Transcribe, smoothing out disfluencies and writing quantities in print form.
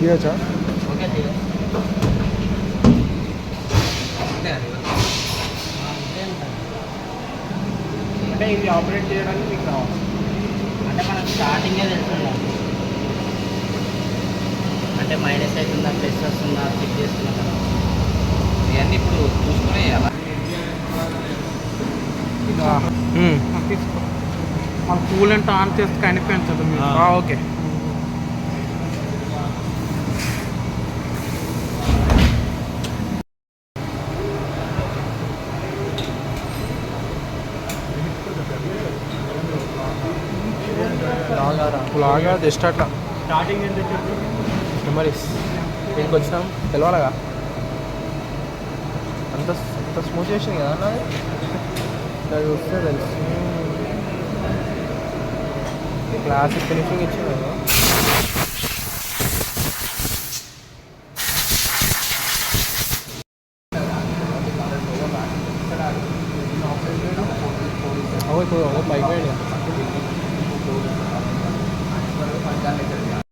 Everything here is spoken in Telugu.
తీయచ్చా? ఓకే తీయ అంటే ఇది ఆపరేట్ చేయడానికి మీకు రావాలి. అంటే మనకు స్టార్టింగే తెలుస్తుంది అంటే మైనస్ అవుతుందా ప్లస్ వస్తుందా చెక్ చేస్తున్నా కదా ఇవన్నీ ఇప్పుడు చూసుకునే తీసుకో. మన కూలెంట్ ఆన్ చేస్తే కనిపించదు మీరు. ఓకే. లాగా జస్ట్ అట్లా స్టార్టింగ్ ఎంత మెమరీస్ దీనికి వచ్చినాం తెలవాలగా. అంత అంత స్మూత్ చేసింది కదా అన్నది. ఇలా చూస్తే తెలుసు. క్లాసిక్ ఫినిషింగ్ ఇచ్చింది కదా. ఇప్పుడు బైక్